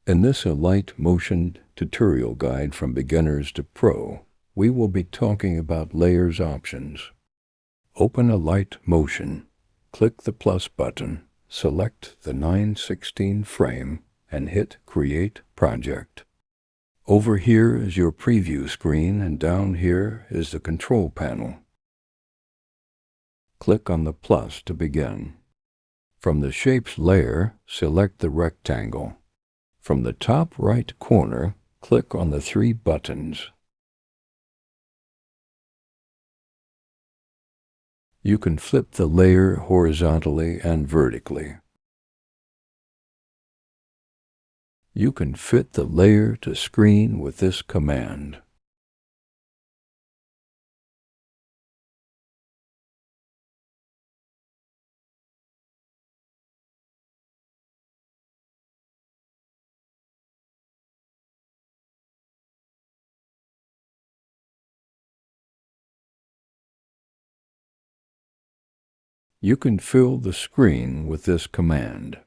In this Alight motion tutorial guide from beginners to pro, we will be talking about layers options. Open Alight Motion, click the plus button, select the 916 frame, and hit Create Project. Over here is your preview screen, and down here is the control panel. Click on the plus to begin. From the Shapes layer, select the rectangle. From the top right corner, click on the 3 buttons. You can flip the layer horizontally and vertically. You can fit the layer to screen with this command. You can fill the screen with this command.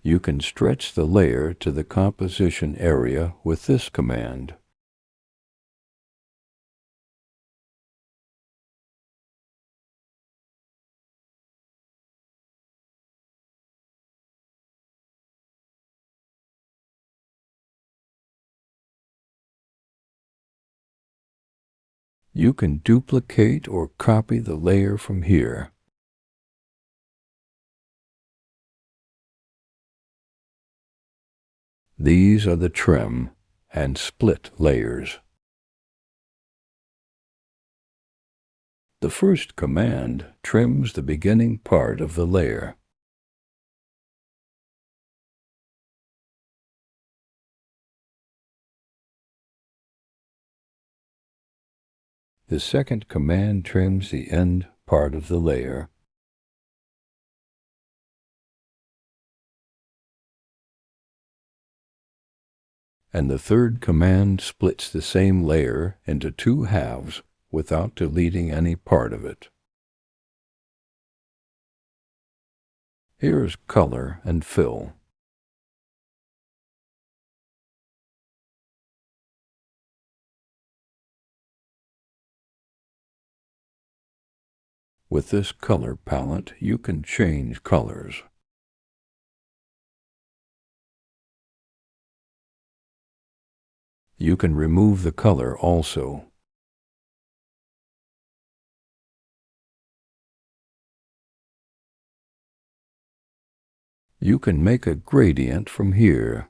You can stretch the layer to the composition area with this command. You can duplicate or copy the layer from here. These are the trim and split layers. The first command trims the beginning part of the layer. The second command trims the end part of the layer. And the third command splits the same layer into 2 halves without deleting any part of it. Here's color and fill. With this color palette, you can change colors. You can remove the color also. You can make a gradient from here.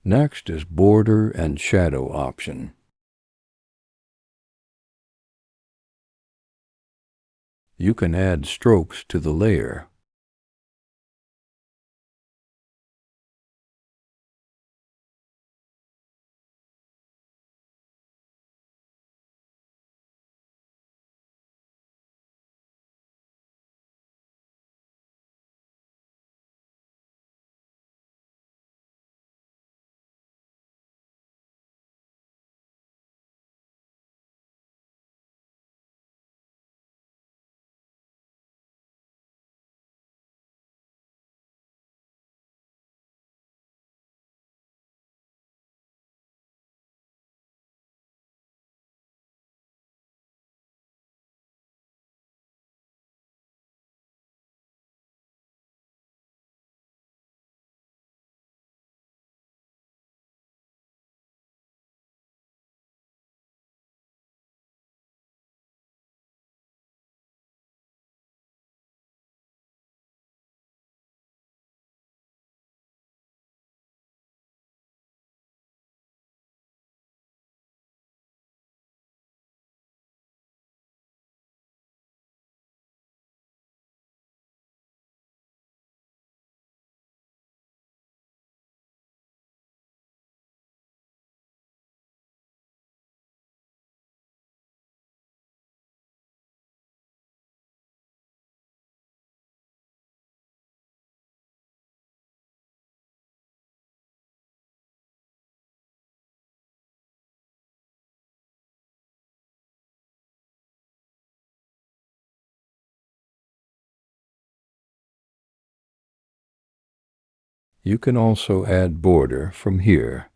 Next is border and shadow option. You can add strokes to the layer. You can also add border from here.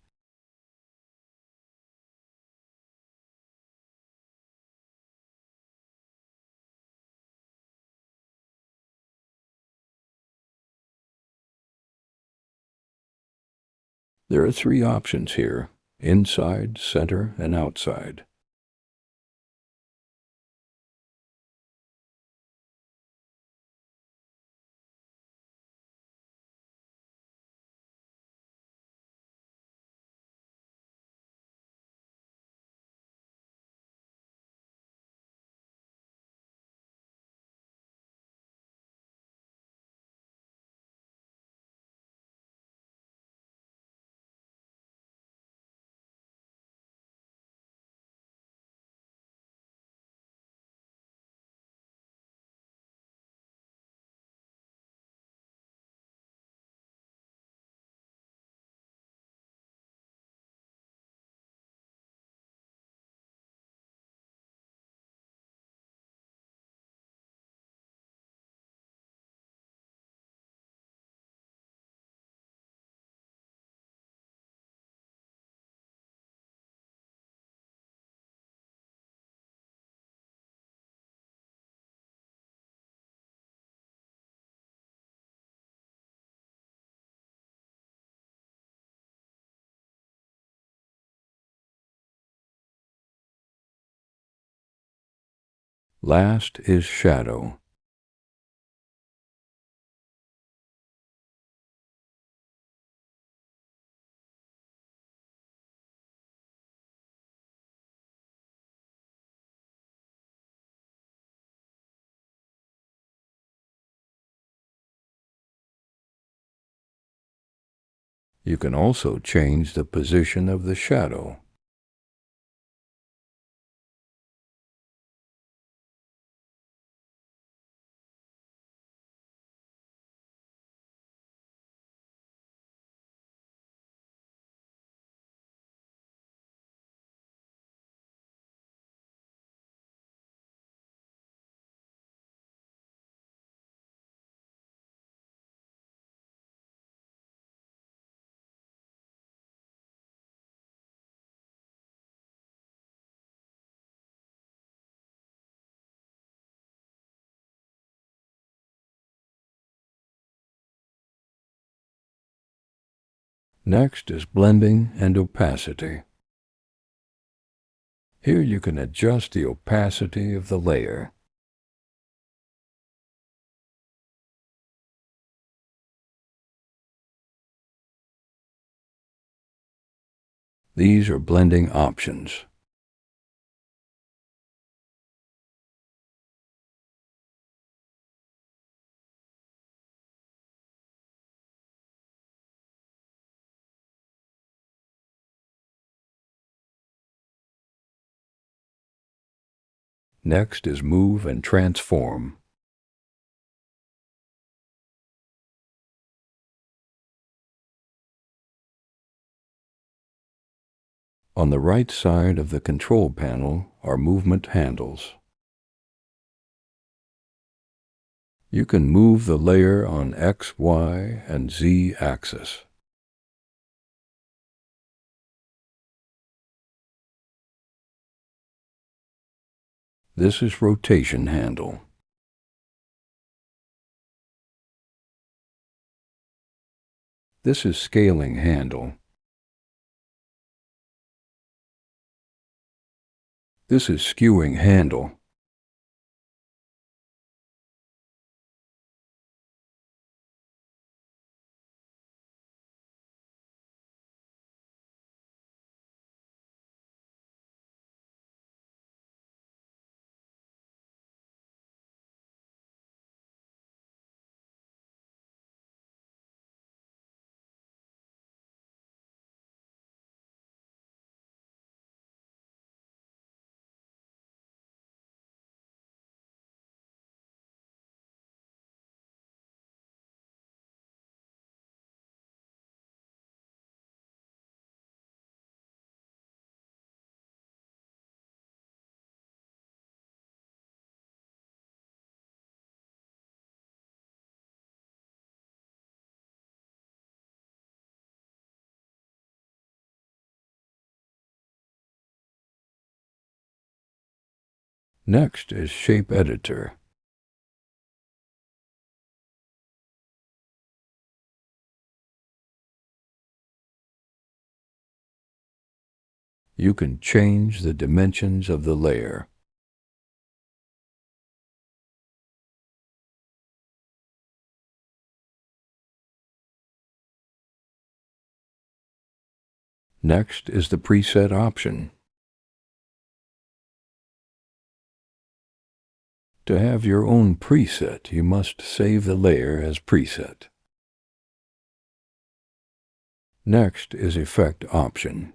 There are 3 options here: inside, center, and outside. Last is shadow. You can also change the position of the shadow. Next is blending and opacity. Here you can adjust the opacity of the layer. These are blending options. Next is move and transform. On the right side of the control panel are movement handles. You can move the layer on X, Y, and Z axis. This is rotation handle. This is scaling handle. This is skewing handle. Next is Shape Editor. You can change the dimensions of the layer. Next is the Preset option. To have your own preset, you must save the layer as preset. Next is Effect option.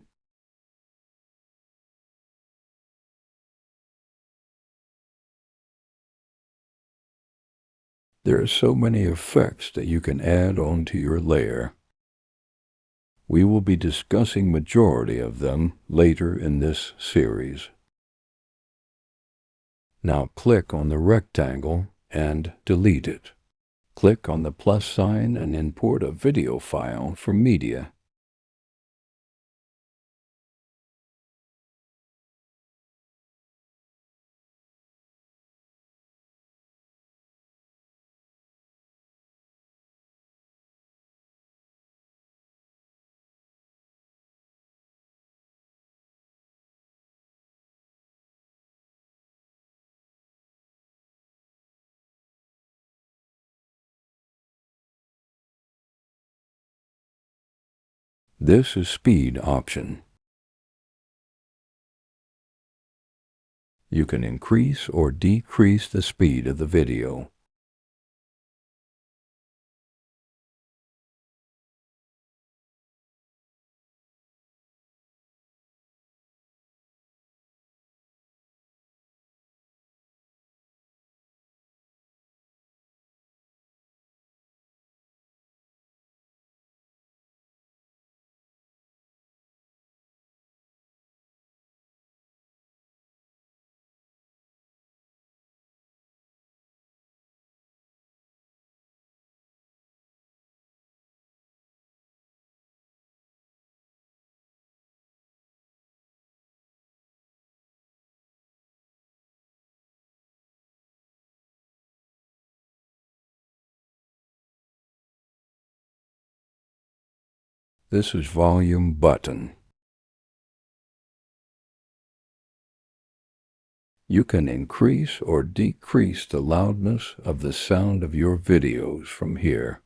There are so many effects that you can add onto your layer. We will be discussing majority of them later in this series. Now click on the rectangle and delete it. Click on the plus sign and import a video file from media. This is Speed option. You can increase or decrease the speed of the video. This is Volume button. You can increase or decrease the loudness of the sound of your videos from here.